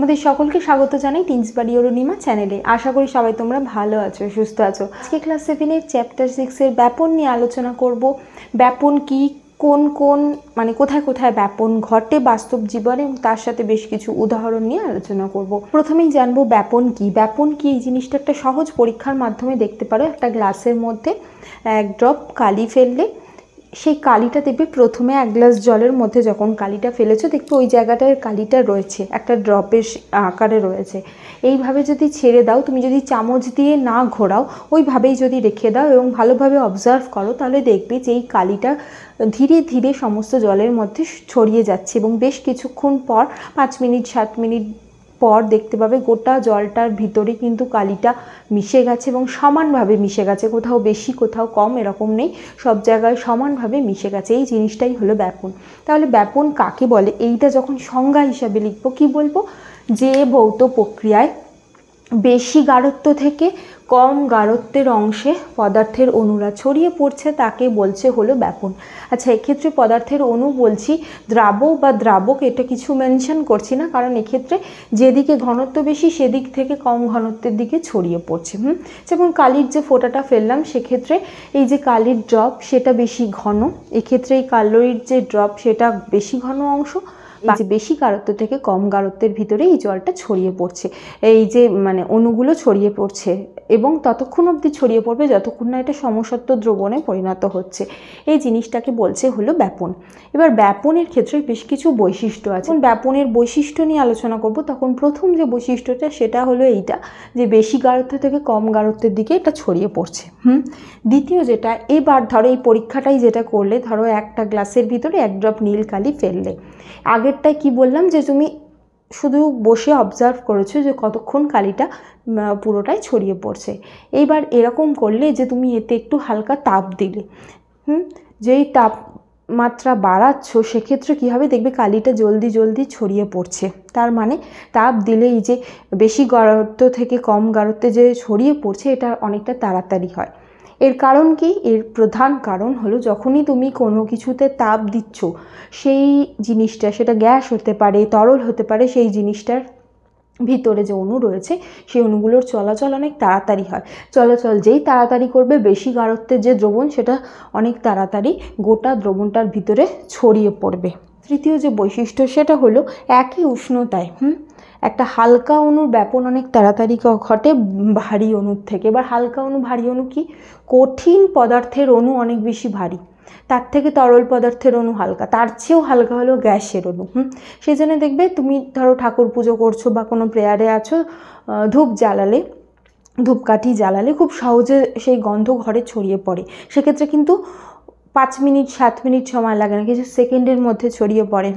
তোমাদের সকলকে স্বাগত জানাই টিনস বাড়ি অরুণিমা চ্যানেলে। আশা করি সবাই তোমরা ভালো আছো, সুস্থ আছো। আজকে ক্লাস 7-এর চ্যাপ্টার 6-এর ব্যাপন নিয়ে আলোচনা করব। ব্যাপন কি, কোন কোন মানে কোথায় কোথায় ব্যাপন ঘটে বাস্তব জীবনে, এবং তার সাথে বেশ কিছু উদাহরণ নিয়ে আলোচনা করব। প্রথমেই জানবো ব্যাপন কি। ব্যাপন কি এই জিনিসটা একটা সহজ পরীক্ষার মাধ্যমে দেখতে পারো। একটা গ্লাসের মধ্যে এক ড্রপ কালি ফেললে সেই কালিটা দেখবে প্রথমে এক গ্লাস জলের মধ্যে যখন কালিটা ফেলেছো দেখবে ওই জায়গাটায় কালিটা রয়েছে, একটা ড্রপের আকারে রয়েছে। এইভাবে যদি ছেড়ে দাও, তুমি যদি চামচ দিয়ে না ঘোরাও, ওইভাবেই যদি রেখে দাও এবং ভালোভাবে অবজার্ভ করো, তাহলে দেখবে যে এই কালিটা ধীরে ধীরে সমস্ত জলের মধ্যে ছড়িয়ে যাচ্ছে এবং বেশ কিছুক্ষণ পর 5 মিনিট 7 মিনিট পর দেখতে পাবে গোটা জলটার ভিতরে কিন্তু কালিটা মিশে গেছে এবং সমানভাবে মিশে গেছে, কোথাও বেশি কোথাও কম এরকম নেই, সব জায়গায় সমানভাবে মিশে গেছে। এই জিনিসটাই হলো ব্যাপন। তাহলে ব্যাপন কাকে বলে, এইটা যখন সংজ্ঞা হিসাবে লিখবো কি বলবো, যে ভৌত প্রক্রিয়ায় বেশি গাঢ়ত্ব থেকে কম গাঢ়ত্বের অংশে পদার্থের অণুরা ছড়িয়ে পড়ছে তাকে বলছে হলো ব্যাপন। আচ্ছা, এক্ষেত্রে পদার্থের অণু বলছি, দ্রাবক বা দ্রাবক এটা কিছু মেনশন করছি না, কারণ এক্ষেত্রে যেদিকে ঘনত্ব বেশি সেদিক থেকে কম ঘনত্বের দিকে ছড়িয়ে পড়ছে। যেমন কালির যে ফোঁটাটা ফেললাম, সেক্ষেত্রে এই যে কালির ড্রপ সেটা বেশি ঘন, এক্ষেত্রে এই কালির যে ড্রপ সেটা বেশি ঘন অংশ, যে বেশি গাঢ়ত্ব থেকে কম গাঢ়ত্বের ভিতরে এই জলটা ছড়িয়ে পড়ছে, এই যে মানে অণুগুলো ছড়িয়ে পড়ছে এবং ততক্ষণ অবধি ছড়িয়ে পড়বে যতক্ষণ না এটা সমসত্ব দ্রবণে পরিণত হচ্ছে। এই জিনিসটাকে বলছে হলো ব্যাপন। এবার ব্যাপনের ক্ষেত্রে বেশ কিছু বৈশিষ্ট্য আছে। ব্যাপনের বৈশিষ্ট্য নিয়ে আলোচনা করব, তখন প্রথম যে বৈশিষ্ট্যটা সেটা হলো এইটা, যে বেশি গাঢ়ত্ব থেকে কম গাঢ়ত্বের দিকে এটা ছড়িয়ে পড়ছে। দ্বিতীয় যেটা, এবার ধরো এই পরীক্ষাটাই যেটা করলে, ধরো একটা গ্লাসের ভিতরে এক ড্রপ নীল কালি ফেললে, আগেরটায় কি বললাম যে তুমি শুধু বসে অবজার্ভ করেছো যে কতক্ষণ কালিটা পুরোটাই ছড়িয়ে পড়ছে। এইবার এরকম করলে যে তুমি এতে একটু হালকা তাপ দিলে, যেই তাপমাত্রা বাড়াচ্ছ সেক্ষেত্রে কী হবে, দেখবে কালিটা জলদি জলদি ছড়িয়ে পড়ছে। তার মানে তাপ দিলে এই যে বেশি গাঢ়ত্ব থেকে কম গাঢ়ত্বে যে ছড়িয়ে পড়ছে এটা অনেকটা তাড়াতাড়ি হয়। এর কারণ কি? এর প্রধান কারণ হলো যখনই তুমি কোনো কিছুতে তাপ দিচ্ছ, সেই জিনিসটা, সেটা গ্যাস হতে পারে, তরল হতে পারে, সেই জিনিসটার ভিতরে যে অণু রয়েছে সেই অণুগুলোর চলাচল অনেক তাড়াতাড়ি হয়। চলাচল যেই তাড়াতাড়ি করবে, বেশি গাঢ়ত্বের যে দ্রবণ সেটা অনেক তাড়াতাড়ি গোটা দ্রবণটার ভিতরে ছড়িয়ে পড়বে। তৃতীয় যে বৈশিষ্ট্য সেটা হলো একই উষ্ণতায় একটা হালকা অণুর ব্যাপন অনেক তাড়াতাড়ি ঘটে ভারী অণুর থেকে। এবার হালকা অণু ভারী অণু কি, কঠিন পদার্থের অণু অনেক বেশি ভারী, তার থেকে তরল পদার্থের অণু হালকা, তার চেয়েও হালকা হলো গ্যাসের অণু। সেই জন্য দেখবে তুমি ধরো ঠাকুর পুজো করছো বা কোনো প্রেয়ারে আছো, ধূপ জ্বালালে, ধূপকাঠি জ্বালালে খুব সহজে সেই গন্ধ ঘরে ছড়িয়ে পড়ে। সেক্ষেত্রে কিন্তু 5 মিনিট 7 মিনিট সময় লাগে না, কিছু সেকেন্ডের মধ্যে ছড়িয়ে পড়ে।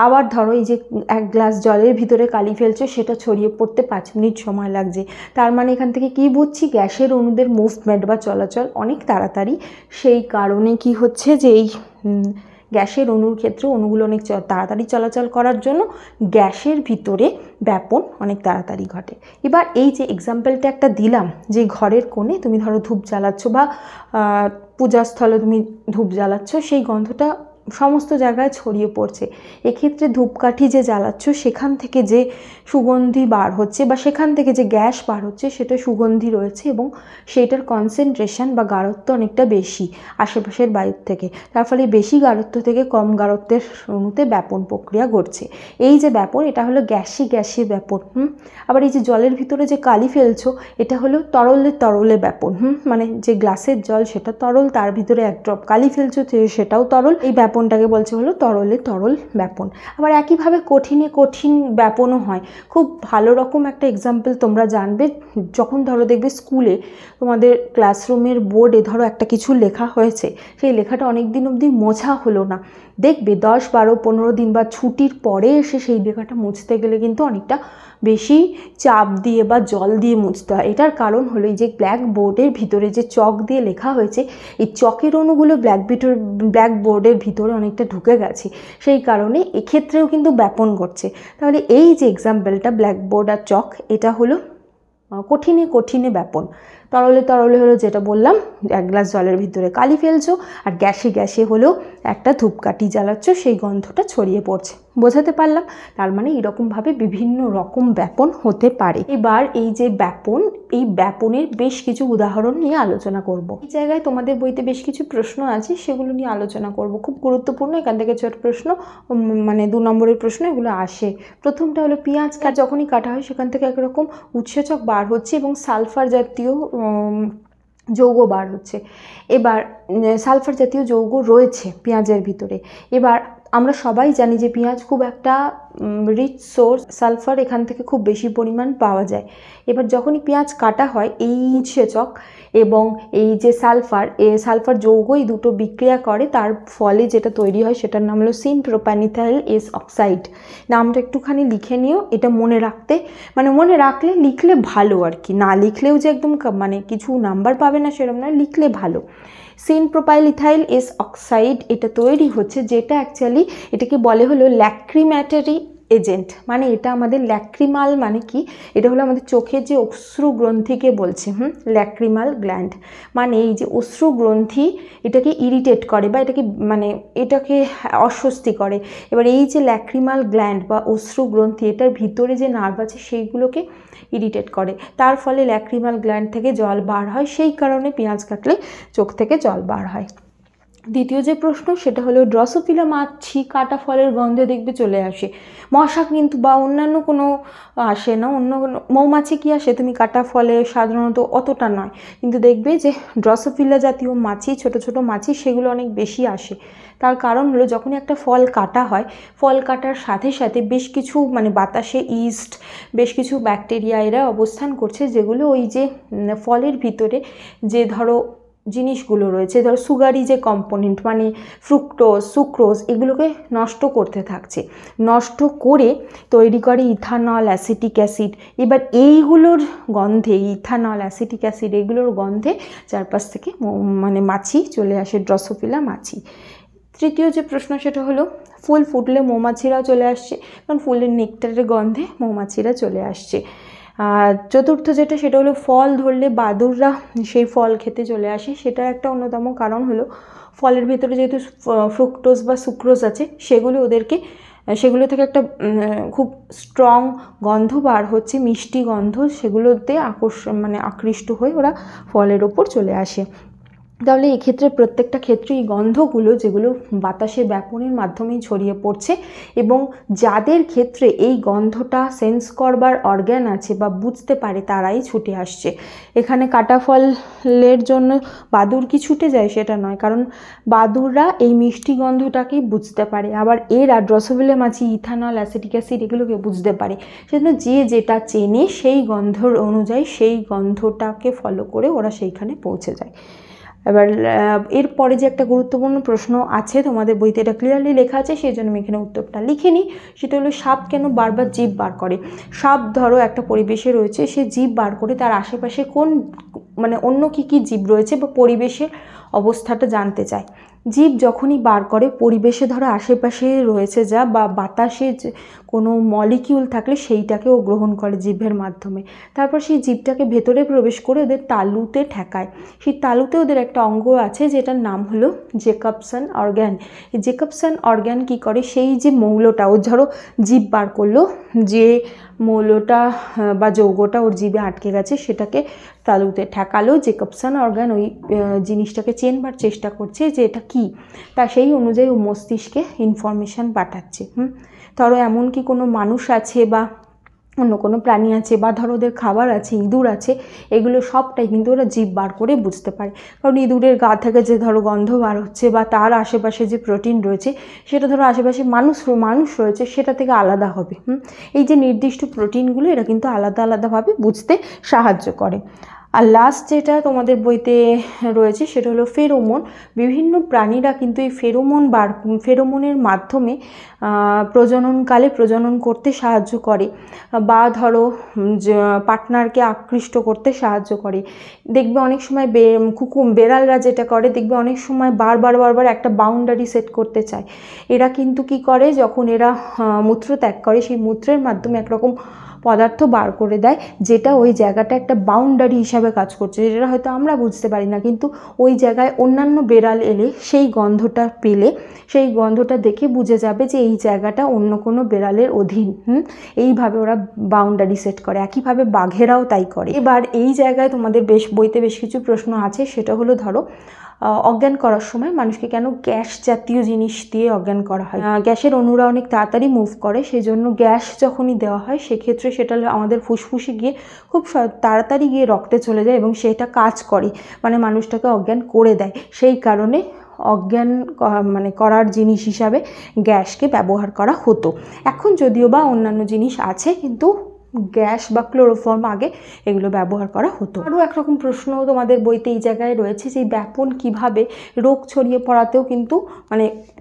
আবার ধরো এই যে এক গ্লাস জলের ভিতরে কালি ফেলছো, সেটা ছড়িয়ে পড়তে 5 মিনিট সময় লাগছে। তার মানে এখান থেকে কি বুঝছি, গ্যাসের অণুদের মুভমেন্ট বা চলাচল অনেক তাড়াতাড়ি। সেই কারণে কি হচ্ছে যে এই গ্যাসের অণুর ক্ষেত্রে অণুগুলো অনেক তাড়াতাড়ি চলাচল করার জন্য গ্যাসের ভিতরে ব্যাপন অনেক তাড়াতাড়ি ঘটে। এবার এই যে এক্সাম্পলটা একটা দিলাম, যে ঘরের কোণে তুমি ধরো ধূপ জ্বালাচ্ছ বা পূজাস্থলে তুমি ধূপ জ্বালাচ্ছ, সেই গন্ধটা সমস্ত জায়গায় ছড়িয়ে পড়ছে। এক্ষেত্রে ধূপকাঠি যে জ্বালাচ্ছ সেখান থেকে যে সুগন্ধি বার হচ্ছে বা সেখান থেকে যে গ্যাস বার হচ্ছে সেটা সুগন্ধি রয়েছে এবং সেইটার কনসেন্ট্রেশন বা গাঢ়ত্ব অনেকটা বেশি আশেপাশের বায়ুর থেকে। তার ফলে বেশি গাঢ়ত্ব থেকে কম গাঢ়ত্বের অণুতে ব্যাপন প্রক্রিয়া ঘটছে। এই যে ব্যাপন, এটা হলো গ্যাসে ব্যাপন। আবার এই যে জলের ভিতরে যে কালি ফেলছো, এটা হলো তরলে ব্যাপন। মানে যে গ্লাসের জল সেটা তরল, তার ভিতরে এক ড্রপ কালি ফেলছো সেটাও তরল। এই ব্যাপনটাকে বলছে হলো তরল ব্যাপন। আবার একইভাবে কঠিন ব্যাপনও হয়। খুব ভালো রকম একটা এক্সাম্পল তোমরা জানবে যখন ধরো দেখবে স্কুলে তোমাদের ক্লাসরুমের বোর্ডে ধরো একটা কিছু লেখা হয়েছে, সেই লেখাটা অনেক দিন অবধি মোছা হলো না, দেখবে 10, 12, 15 দিন বা ছুটির পরে এসে সেই লেখাটা মুছতে গেলে কিন্তু অনেকটা বেশি চাপ দিয়ে বা জল দিয়ে মুছতে হয়। এটার কারণ হলো এই যে ব্ল্যাক বোর্ডের ভিতরে যে চক দিয়ে লেখা হয়েছে, এই চকের অণুগুলো ব্ল্যাক বোর্ডের ভিতরে অনেকটা ঢুকে গেছে, সেই কারণে এক্ষেত্রেও কিন্তু ব্যাপন ঘটছে। তাহলে এই যে এক্সাম্পলটা ব্ল্যাক বোর্ড আর চক, এটা হলো কঠিনে ব্যাপন। তরলে তরলে হলো যেটা বললাম, 1 গ্লাস জলের ভিতরে কালি ফেলছো, আর গ্যাসে গ্যাসে হলো একটা ধূপকাঠি জ্বালাচ্ছ, সেই গন্ধটা ছড়িয়ে পড়ছে। বোঝাতে পারলাম? তার মানে এরকমভাবে বিভিন্ন রকম ব্যাপন হতে পারে। এবার এই যে ব্যাপন, এই ব্যাপনের বেশ কিছু উদাহরণ নিয়ে আলোচনা করব। এই জায়গায় তোমাদের বইতে বেশ কিছু প্রশ্ন আছে, সেগুলো নিয়ে আলোচনা করব। খুব গুরুত্বপূর্ণ, এখান থেকে ছোট প্রশ্ন, মানে 2 নম্বরের প্রশ্ন এগুলো আসে। প্রথমটা হলো পেঁয়াজ যখনই কাটা হয় সেখান থেকে একরকম উৎসেচক বার হচ্ছে এবং সালফার জাতীয় যৌগ বার হচ্ছে। এবার সালফার জাতীয় যৌগ রয়েছে পেঁয়াজের ভিতরে। এবার আমরা সবাই জানি যে পেঁয়াজ খুব একটা রিচ সোর্স, সালফার এখান থেকে খুব বেশি পরিমাণ পাওয়া যায়। এবার যখনই পেঁয়াজ কাটা হয়, এই উৎসেচক এবং এই যে সালফার যৌগ এই দুটো বিক্রিয়া করে, তার ফলে যেটা তৈরি হয় সেটার নাম হলো সিন প্রোপ্যানিথাইল এস অক্সাইড। নামটা একটুখানি লিখে নিও, এটা মনে রাখলে লিখলে ভালো আর কি, না লিখলেও যে একদম মানে কিছু নাম্বার পাবে না সেরকম না, লিখলে ভালো। সিন প্রোপাইলিথাইল এস অক্সাইড এটা তৈরি হচ্ছে, যেটা অ্যাকচুয়ালি এটাকে বলে হলো ল্যাক্রিম্যাটারি এজেন্ট। মানে এটা আমাদের ল্যাক্রিমাল মানে কি, এটা হলো আমাদের চোখের যে অশ্রু গ্রন্থিকে বলছে, ল্যাক্রিমাল গ্ল্যান্ড। মানে এই যে অশ্রু গ্রন্থি এটাকে ইরিটেট করে বা এটাকে অস্বস্তি করে। এবার এই যে ল্যাক্রিমাল গ্ল্যান্ড বা অশ্রু গ্রন্থি, এটার ভিতরে যে নার্ভ আছে সেইগুলোকে ইরিটেট করে, তার ফলে ল্যাক্রিমাল গ্ল্যান্ড থেকে জল বার হয়। সেই কারণে পেঁয়াজ কাটলে চোখ থেকে জল বার হয়। দ্বিতীয় যে প্রশ্ন সেটা হলো ড্রসোফিলা মাছি কাটা ফলের গন্ধে দেখবে চলে আসে। মশা কিন্তু বা অন্যান্য কোনো আসে না, অন্য মৌমাছি কি আসে তুমি কাটা ফলে সাধারণত অতটা নয়, কিন্তু দেখবে যে ড্রসোফিলা জাতীয় মাছি, ছোট ছোট মাছি, সেগুলো অনেক বেশি আসে। তার কারণ হলো যখনই একটা ফল কাটা হয়, ফল কাটার সাথে সাথে বেশ কিছু বাতাসে ইস্ট, বেশ কিছু ব্যাকটেরিয়া এরা অবস্থান করছে, যেগুলো ওই যে ফলের ভিতরে যে ধরো জিনিসগুলো রয়েছে, ধরো সুগারি যে কম্পোনেন্ট মানে ফ্রুক্টোজ, সুক্রোজ, এগুলোকে নষ্ট করতে থাকছে, নষ্ট করে তৈরি করে ইথানল, অ্যাসিটিক অ্যাসিড। এবার এইগুলোর গন্ধে, ইথানল, অ্যাসিটিক অ্যাসিড, এগুলোর গন্ধে চারপাশ থেকে মাছি চলে আসে, ড্রসোফিলা মাছি। তৃতীয় যে প্রশ্ন সেটা হলো ফুল ফুটলে মৌমাছিরাও চলে আসছে, কারণ ফুলের নেকটারের গন্ধে মৌমাছিরা চলে আসছে। আর চতুর্থ যেটা সেটা হলো ফল ধরলে বাদুড়রা সেই ফল খেতে চলে আসে। সেটার একটা অন্যতম কারণ হলো ফলের ভেতরে যেহেতু ফ্রুক্টোজ বা সুক্রোজ আছে, সেগুলো থেকে একটা খুব স্ট্রং গন্ধ বার হচ্ছে, মিষ্টি গন্ধ, সেগুলোতে আকৃষ্ট হয়ে ওরা ফলের ওপর চলে আসে। তাহলে এক্ষেত্রে প্রত্যেকটা ক্ষেত্রে এই গন্ধগুলো যেগুলো বাতাসে ব্যাপনের মাধ্যমেই ছড়িয়ে পড়ছে, এবং যাদের ক্ষেত্রে এই গন্ধটা সেন্স করবার অর্গ্যান আছে বা বুঝতে পারে, তারাই ছুটে আসছে। এখানে কাটা ফলের জন্য বাদুড় কি ছুটে যায় সেটা নয়, কারণ বাদুড়রা এই মিষ্টি গন্ধটাকেই বুঝতে পারে, আবার এরা ড্রসোফিলা মাছি ইথানল, অ্যাসিটিক অ্যাসিড এগুলোকে বুঝতে পারে। সেজন্য যে যেটা চেনে সেই গন্ধর অনুযায়ী সেই গন্ধটাকে ফলো করে ওরা সেইখানে পৌঁছে যায়। এবার এরপরে যে একটা গুরুত্বপূর্ণ প্রশ্ন আছে তোমাদের বইতে, এটা ক্লিয়ারলি লেখা আছে, সেই জন্য আমি এখানে উত্তরটা লিখে নিই। সেটা হলো সাপ কেন বারবার জিভ বার করে? সাপ ধরো একটা পরিবেশে রয়েছে, সে জিভ বার করে তার আশেপাশে অন্য কী কী জীব রয়েছে বা পরিবেশের অবস্থাটা জানতে চায়। জীব যখনই বার করে, পরিবেশে ধরো আশেপাশে রয়েছে যা বা বাতাসে কোনো মলিকিউল থাকলে সেইটাকে ও গ্রহণ করে জিভের মাধ্যমে, তারপর সেই জীবটাকে ভেতরে প্রবেশ করে ওদের তালুতে ঠেকায়। সেই তালুতে ওদের একটা অঙ্গ আছে যেটার নাম হলো জেকবসন অর্গ্যান। এই জেকবসন অর্গ্যান কী করে, সেই যে মৌলটা ও ধরো জীব বার করলো, যে মৌলটা বা যৌগটা ওর জীবে আটকে গেছে সেটাকে তালুতে ঠেকালো, জেকবসন অর্গ্যান ওই জিনিসটাকে চেনবার চেষ্টা করছে যে এটা কী, তা সেই অনুযায়ী ও মস্তিষ্কে ইনফরমেশান পাঠাচ্ছে। ধরো এমন কি কোনো মানুষ আছে বা অন্য কোনো প্রাণী আছে বা ধরো ওদের খাবার আছে, ইঁদুর আছে, এগুলো সবটাই কিন্তু ওরা জিভ বার করে বুঝতে পারে। কারণ ইঁদুরের গা থেকে যে ধরো গন্ধ বার হচ্ছে বা তার আশেপাশে যে প্রোটিন রয়েছে সেটা ধরো আশেপাশে মানুষ রয়েছে সেটা থেকে আলাদা হবে। এই যে নির্দিষ্ট প্রোটিনগুলো এরা কিন্তু আলাদা আলাদাভাবে বুঝতে সাহায্য করে। আর লাস্ট যেটা তোমাদের বইতে রয়েছে সেটা হলো ফেরোমন। বিভিন্ন প্রাণীরা কিন্তু এই ফেরোমনের মাধ্যমে প্রজননকালে প্রজনন করতে সাহায্য করে, বা ধরো পার্টনারকে আকৃষ্ট করতে সাহায্য করে। দেখবে অনেক সময় বেড়ালরা যেটা করে, দেখবে অনেক সময় বারবার একটা বাউন্ডারি সেট করতে চায়। এরা কিন্তু কি করে, যখন এরা মূত্র ত্যাগ করে সেই মূত্রের মাধ্যমে একরকম পদার্থ বার করে দেয়, যেটা ওই জায়গাটা একটা বাউন্ডারি হিসাবে কাজ করছে, যেটা হয়তো আমরা বুঝতে পারি না, কিন্তু ওই জায়গায় অন্যান্য বেড়াল এলে সেই গন্ধটা পেলে, সেই গন্ধটা দেখে বুঝে যাবে যে এই জায়গাটা অন্য কোনো বেড়ালের অধীন। এইভাবে ওরা বাউন্ডারি সেট করে। একইভাবে বাঘেরাও তাই করে। এবার এই জায়গায় তোমাদের বইতে বেশ কিছু প্রশ্ন আছে। সেটা হলো, ধরো অজ্ঞান করার সময় মানুষকে কেন গ্যাস জাতীয় জিনিস দিয়ে অজ্ঞান করা হয়? গ্যাসের অণুরা অনেক তাড়াতাড়ি মুভ করে, সেই জন্য গ্যাস যখনই দেওয়া হয় সেক্ষেত্রে সেটা আমাদের ফুসফুসে গিয়ে খুব তাড়াতাড়ি গিয়ে রক্তে চলে যায় এবং সেটা কাজ করে, মানে মানুষটাকে অজ্ঞান করে দেয়। সেই কারণে অজ্ঞান করার জিনিস হিসাবে গ্যাসকে ব্যবহার করা হতো। এখন যদিও বা অন্যান্য জিনিস আছে, কিন্তু গ্যাস বা ক্লোরোফর্ম আগে এগুলো ব্যবহার করা হতো। আরও একরকম প্রশ্ন তোমাদের বইতে এই জায়গায় রয়েছে যে ব্যাপন কিভাবে রোগ ছড়িয়ে পড়াতেও কিন্তু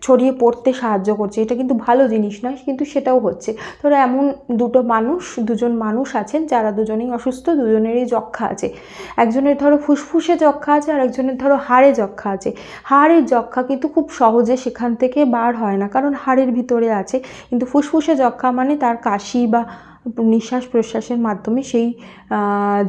ছড়িয়ে পড়তে সাহায্য করছে। এটা কিন্তু ভালো জিনিস নয়, কিন্তু সেটাও হচ্ছে। ধরো এমন দুজন মানুষ আছেন যারা দুজনেই অসুস্থ, দুজনেরই যক্ষ্মা আছে। একজনের ধরো ফুসফুসে যক্ষ্মা আছে আর একজনের ধরো হাড়ে যক্ষ্মা আছে। হাড়ের যক্ষ্মা কিন্তু খুব সহজে সেখান থেকে বার হয় না, কারণ হাড়ের ভিতরে আছে। কিন্তু ফুসফুসে যক্ষ্মা মানে তার কাশি বা নিঃশ্বাস প্রশ্বাসের মাধ্যমে সেই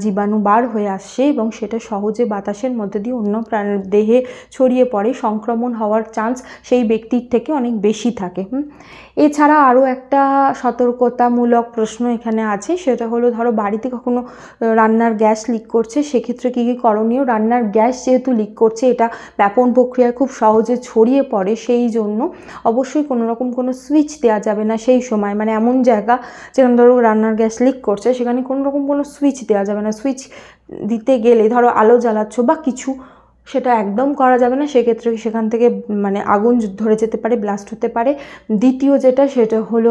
জীবাণু বার হয়ে আসছে এবং সেটা সহজে বাতাসের মধ্যে দিয়ে অন্য প্রাণীর দেহে ছড়িয়ে পড়ে। সংক্রমণ হওয়ার চান্স সেই ব্যক্তির থেকে অনেক বেশি থাকে। এছাড়া আরও একটা সতর্কতামূলক প্রশ্ন এখানে আছে। সেটা হলো, ধরো বাড়িতে কখনো রান্নার গ্যাস লিক করছে, সেক্ষেত্রে কী কী করণীয়? রান্নার গ্যাস যেহেতু লিক করছে, এটা ব্যাপন প্রক্রিয়ায় খুব সহজে ছড়িয়ে পড়ে, সেই জন্য অবশ্যই কোনো সুইচ দেওয়া যাবে না সেই সময়। মানে এমন জায়গা যেখানে ধরো রান্নার গ্যাস লিক করছে, সেখানে কোনো সুইচ দেওয়া যাবে না। সুইচ দিতে গেলে ধরো আলো জ্বালাচ্ছ বা কিছু, সেটা একদম করা যাবে না। সেক্ষেত্রে সেখান থেকে আগুন ধরে যেতে পারে, ব্লাস্ট হতে পারে। দ্বিতীয় সেটা হলো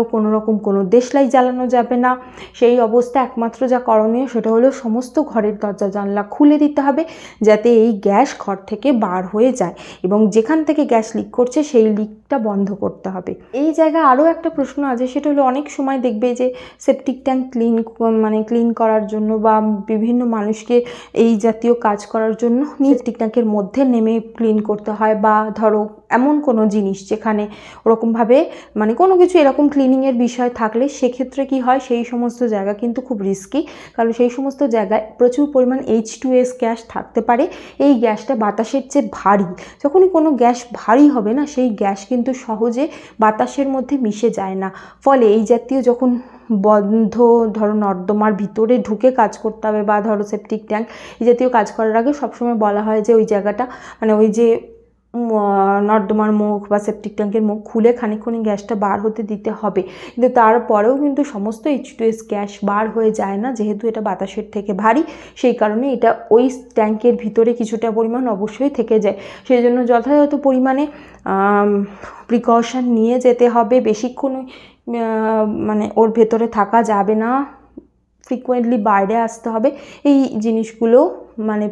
কোনো দেশলাই জ্বালানো যাবে না। সেই অবস্থা একমাত্র যা করণীয় সেটা হলো সমস্ত ঘরের দরজা জানলা খুলে দিতে হবে, যাতে এই গ্যাস ঘর থেকে বার হয়ে যায়, এবং যেখান থেকে গ্যাস লিক করছে সেই লিকটা বন্ধ করতে হবে। এই জায়গায় আরও একটা প্রশ্ন আছে। সেটা হলো, অনেক সময় দেখবে যে সেপটিক ট্যাঙ্ক ক্লিন করার জন্য বা বিভিন্ন মানুষকে এই জাতীয় কাজ করার জন্য সেপটিক ট্যাঙ্কের মধ্যে নেমে ক্লিন করতে হয়, বা ধরো এমন কোনো জিনিস যেখানে ওরকমভাবে কোনো কিছু এরকম ক্লিনিংয়ের বিষয় থাকলে সেক্ষেত্রে কি হয়, সেই সমস্ত জায়গা কিন্তু খুব রিস্কি, কারণ সেই সমস্ত জায়গায় প্রচুর পরিমাণ H2S গ্যাস থাকতে পারে। এই গ্যাসটা বাতাসের চেয়ে ভারী। যখনই কোনো গ্যাস ভারী হবে না, সেই গ্যাস কিন্তু সহজে বাতাসের মধ্যে মিশে যায় না। ফলে এই জাতীয় যখন বন্ধ ধরো নর্দমার ভিতরে ঢুকে কাজ করতে হবে, বা ধরো সেপটিক ট্যাঙ্ক এই জাতীয় কাজ করার আগে সবসময় বলা হয় যে ওই জায়গাটা ওই যে নর্দমার মুখ বা সেপটিক ট্যাঙ্কের মুখ খুলে খানিকক্ষণ গ্যাসটা বার হতে দিতে হবে। কিন্তু তারপরেও কিন্তু সমস্ত H2S গ্যাস বার হয়ে যায় না, যেহেতু এটা বাতাসের থেকে ভারী। সেই কারণে এটা ওই ট্যাঙ্কের ভিতরে কিছুটা পরিমাণ অবশ্যই থেকে যায়। সেই জন্য যথাযথ পরিমাণে প্রিকশন নিয়ে যেতে হবে। বেশিক্ষণ ওর ভেতরে থাকা যাবে না, ফ্রিকোয়েন্টলি বাইরে আসতে হবে। এই জিনিসগুলো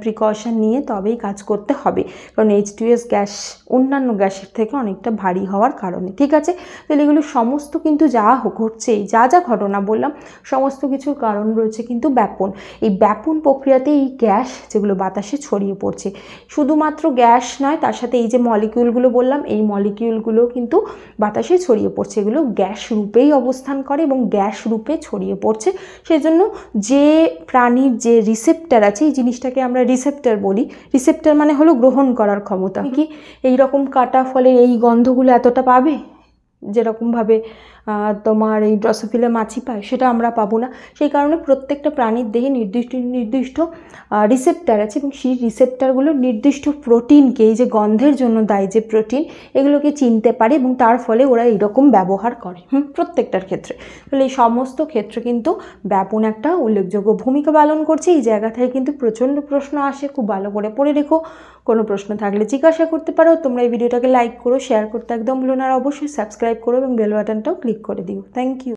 প্রিকশন নিয়ে তবেই কাজ করতে হবে, কারণ H2S গ্যাস অন্যান্য গ্যাসের থেকে অনেকটা ভারী হওয়ার কারণে। ঠিক আছে, তাহলে এগুলো সমস্ত কিন্তু যা ঘটছে, যা ঘটনা বললাম, সমস্ত কিছুর কারণ রয়েছে কিন্তু ব্যাপন। এই ব্যাপন প্রক্রিয়াতে এই গ্যাস যেগুলো বাতাসে ছড়িয়ে পড়ছে, শুধুমাত্র গ্যাস নয়, তার সাথে এই যে মলিকিউলগুলো বললাম, এই মলিকিউলগুলো কিন্তু বাতাসে ছড়িয়ে পড়ছে। এগুলো গ্যাস রূপেই অবস্থান করে এবং গ্যাস রূপে ছড়িয়ে পড়ছে। সেই জন্য যে প্রাণীর যে রিসেপ্টার আছে, এই জিনিসটাকে আমরা রিসেপ্টার বলি। রিসেপ্টার হলো গ্রহণ করার ক্ষমতা। কি এইরকম কাটা ফলে এই গন্ধগুলো এতটা পাবে, যেরকমভাবে তোমার এই ড্রসোফিলা মাছি পায়, সেটা আমরা পাবো না। সেই কারণে প্রত্যেকটা প্রাণীর দেহে নির্দিষ্ট রিসেপ্টার আছে, এবং সেই রিসেপ্টারগুলো নির্দিষ্ট প্রোটিনকে, এই যে গন্ধের জন্য দায়ী যে প্রোটিন, এগুলোকে চিনতে পারে, এবং তার ফলে ওরা এইরকম ব্যবহার করে প্রত্যেকটার ক্ষেত্রে। তাহলে এই সমস্ত ক্ষেত্রে কিন্তু ব্যাপন একটা উল্লেখযোগ্য ভূমিকা পালন করছে। এই জায়গা থেকে কিন্তু প্রচণ্ড প্রশ্ন আসে, খুব ভালো করে পড়ে রেখো। কোনো প্রশ্ন থাকলে জিজ্ঞাসা করতে পারো। তোমরা এই ভিডিওটাকে লাইক করো, শেয়ার করতে একদম ভুলো না, আর অবশ্যই সাবস্ক্রাইব করো এবং বেল বাটনটাও ক্লিক করে দিও। Thank you.